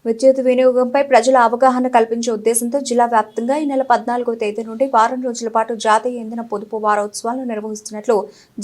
విద్యుత్ వినియోగంపై ప్రజల అవగాహన కల్పించే ఉద్దేశంతో జిల్లా వ్యాప్తంగా ఈ నెల 14వ తేదీ నుండి వారం రోజుల పాటు జాతీయ ఇంధన పొదుపు వారోత్సవాలను నిర్వహిస్తున్నట్లు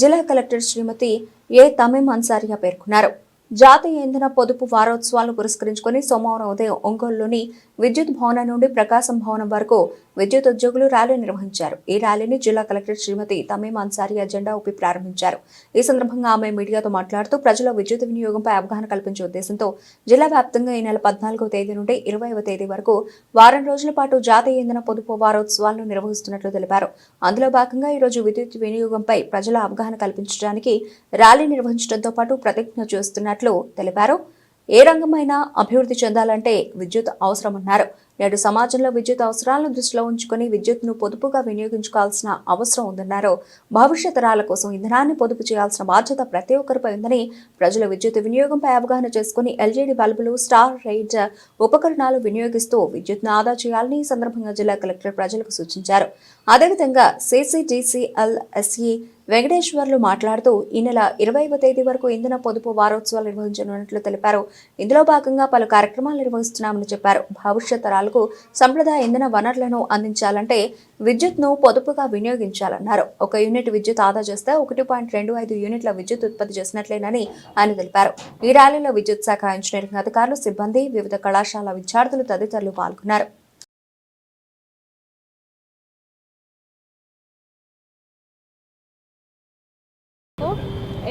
జిల్లా కలెక్టర్ శ్రీమతి ఏ తమీం అన్సారియా పేర్కొన్నారు. జాతీయ ఇంధన పొదుపు వారోత్సవాలను పురస్కరించుకుని సోమవారం ఉదయం ఒంగోలులోని విద్యుత్ భవనం నుండి ప్రకాశం భవనం వరకు విద్యుత్ ఉద్యోగులు ర్యాలీ నిర్వహించారు. ఈ ర్యాలీని జిల్లా కలెక్టర్ శ్రీమతి తమీం అన్సారియా జెండా ఊపి ప్రారంభించారు. ఈ సందర్భంగా ఆమె మీడియాతో మాట్లాడుతూ ప్రజల విద్యుత్ వినియోగంపై అవగాహన కల్పించే ఉద్దేశంతో జిల్లా వ్యాప్తంగా ఈ నెల 14వ తేదీ నుండి 20వ తేదీ వరకు వారం రోజుల పాటు జాతీయ ఇంధన పొదుపు వారోత్సవాలను నిర్వహిస్తున్నట్లు తెలిపారు. అందులో భాగంగా ఈ రోజు విద్యుత్ వినియోగంపై ప్రజల అవగాహన కల్పించడానికి ర్యాలీ నిర్వహించడంతో పాటు ప్రతిజ్ఞ చేస్తున్నట్లు తెలిపారు. ఏ రంగమైనా అభివృద్ధి చెందాలంటే విద్యుత్ అవసరమన్నారు. నేడు సమాజంలో విద్యుత్ అవసరాలను దృష్టిలో ఉంచుకుని విద్యుత్ను పొదుపుగా వినియోగించుకోవాల్సిన అవసరం ఉందన్నారు. భవిష్యత్ తరాల కోసం ఇంధనాన్ని పొదుపు చేయాల్సిన బాధ్యత ప్రతి ఒక్కరిపై ఉందని, ప్రజల విద్యుత్ వినియోగంపై అవగాహన చేసుకుని ఎల్ఈడీ బల్బులు, స్టార్ రైట్ ఉపకరణాలు వినియోగిస్తూ విద్యుత్ను ఆదా చేయాలని ఈ సందర్భంగా జిల్లా కలెక్టర్ ప్రజలకు సూచించారు. అదేవిధంగా CCGCL-SE వెంకటేశ్వర్లు మాట్లాడుతూ ఈ నెల 20వ తేదీ వరకు ఇంధన పొదుపు వారోత్సవాలు నిర్వహించనున్నట్లు తెలిపారు. ఇందులో భాగంగా పలు కార్యక్రమాలు నిర్వహిస్తున్నామని చెప్పారు. భవిష్యత్ తరాలకు సంప్రదాయ ఇంధన వనరులను అందించాలంటే విద్యుత్ను పొదుపుగా వినియోగించాలన్నారు. 1 యూనిట్ విద్యుత్ ఆదా చేస్తే 1.25 యూనిట్ల విద్యుత్ ఉత్పత్తి చేసినట్లేనని ఆయన తెలిపారు. ఈ ర్యాలీలో విద్యుత్ శాఖ ఇంజనీరింగ్ అధికారులు, సిబ్బంది, వివిధ కళాశాల విద్యార్థులు తదితరులు పాల్గొన్నారు.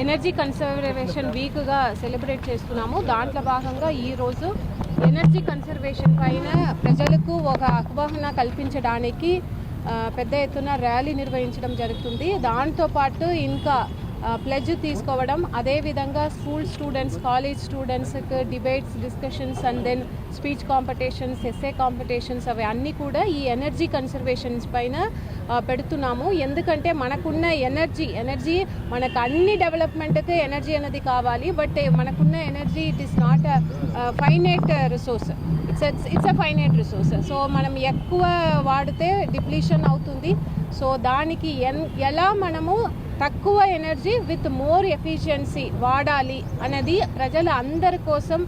ఎనర్జీ కన్సర్వేషన్ వీక్గా సెలబ్రేట్ చేస్తున్నాము. దాంట్లో భాగంగా ఈరోజు ఎనర్జీ కన్సర్వేషన్ పైన ప్రజలకు ఒక అవగాహన కల్పించడానికి పెద్ద ఎత్తున ర్యాలీ నిర్వహించడం జరుగుతుంది. దాంతోపాటు ఇంకా ప్లెడ్జ్ తీసుకోవడం, అదేవిధంగా స్కూల్ స్టూడెంట్స్, కాలేజ్ స్టూడెంట్స్కి debates, discussions and then speech competitions, essay competitions అవి అన్నీ కూడా ఈ ఎనర్జీ కన్సర్వేషన్స్ పైన పెడుతున్నాము. ఎందుకంటే మనకున్న ఎనర్జీ మనకు అన్ని డెవలప్మెంట్కి ఎనర్జీ అనేది కావాలి. బట్ మనకున్న energy it is not finite resource, it's a finite resource. So మనం ఎక్కువ వాడితే డిప్లీషన్ అవుతుంది. సో దానికి ఎలా మనము తక్కువ ఎనర్జీ విత్ మోర్ ఎఫిషియన్సీ వాడాలి అనేది ప్రజల అందరి కోసం,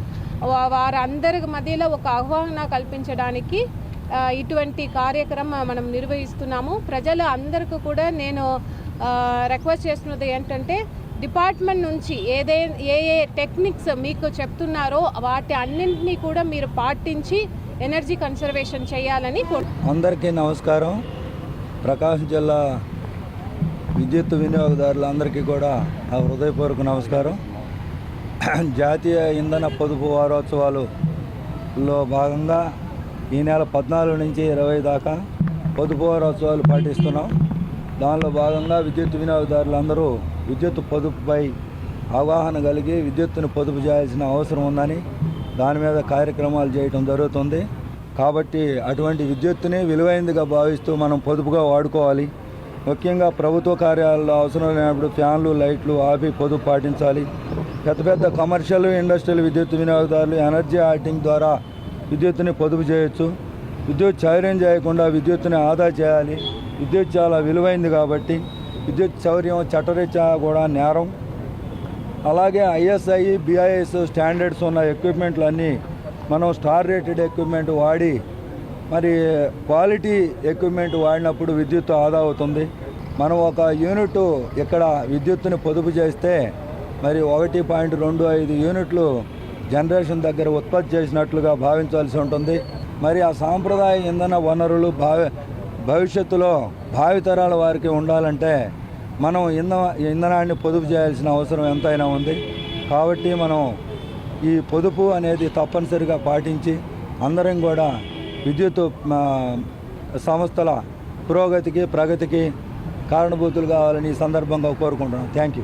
వారందరి మధ్యలో ఒక అవగాహన కల్పించడానికి ఇటువంటి కార్యక్రమం మనం నిర్వహిస్తున్నాము. ప్రజల అందరికీ కూడా నేను రిక్వెస్ట్ చేస్తున్నది ఏంటంటే, డిపార్ట్మెంట్ నుంచి ఏ టెక్నిక్స్ మీకు చెప్తున్నారో వాటి అన్నింటినీ కూడా మీరు పాటించి ఎనర్జీ కన్సర్వేషన్ చేయాలని అందరికీ నమస్కారం. ప్రకాశం జిల్లా విద్యుత్ వినియోగదారులందరికీ కూడా నా హృదయపూర్వక నమస్కారం. జాతీయ ఇంధన పొదుపు వారోత్సవాలలో భాగంగా ఈ నెల 14 నుంచి 20 దాకా పొదుపు వారోత్సవాలు పాటిస్తున్నాం. దానిలో భాగంగా విద్యుత్ వినియోగదారులందరూ విద్యుత్ పొదుపుపై అవగాహన కలిగి విద్యుత్తును పొదుపు చేయాల్సిన అవసరం ఉందని దాని మీద కార్యక్రమాలు చేయడం జరుగుతుంది. కాబట్టి అటువంటి విద్యుత్తుని విలువైనదిగా భావిస్తూ మనం పొదుపుగా వాడుకోవాలి. ముఖ్యంగా ప్రభుత్వ కార్యాలయాల్లో అవసరం లేనప్పుడు ఫ్యాన్లు, లైట్లు ఆపి పొదుపు పాటించాలి. పెద్ద కమర్షియల్, ఇండస్ట్రియల్ విద్యుత్ వినియోగదారులు ఎనర్జీ ఆడిటింగ్ ద్వారా విద్యుత్తుని పొదుపు చేయొచ్చు. విద్యుత్ చౌర్యం చేయకుండా విద్యుత్తుని ఆదా చేయాలి. విద్యుత్ చాలా విలువైంది కాబట్టి విద్యుత్ చౌర్యం చట్టరీత్యా కూడా నేరం. అలాగే ISI, BIS స్టాండర్డ్స్ ఉన్న ఎక్విప్మెంట్లన్నీ మనం స్టార్ రేటెడ్ ఎక్విప్మెంట్ వాడి మరి క్వాలిటీ ఎక్విప్మెంట్ వాడినప్పుడు విద్యుత్ ఆదా అవుతుంది. మనం 1 యూనిట్ ఇక్కడ విద్యుత్తుని పొదుపు చేస్తే మరి 1.25 యూనిట్లు జనరేషన్ దగ్గర ఉత్పత్తి చేసినట్లుగా భావించాల్సి ఉంటుంది. మరి ఆ సాంప్రదాయ ఇంధన వనరులు భవిష్యత్తులో భావితరాల వారికి ఉండాలంటే మనం ఇంధనాన్ని పొదుపు చేయాల్సిన అవసరం ఎంతైనా ఉంది. కాబట్టి మనం ఈ పొదుపు అనేది తప్పనిసరిగా పాటించి అందరం కూడా విద్యుత్ సంస్థల పురోగతికి, ప్రగతికి కారణభూతులు కావాలని ఈ సందర్భంగా కోరుకుంటున్నాను. Thank you.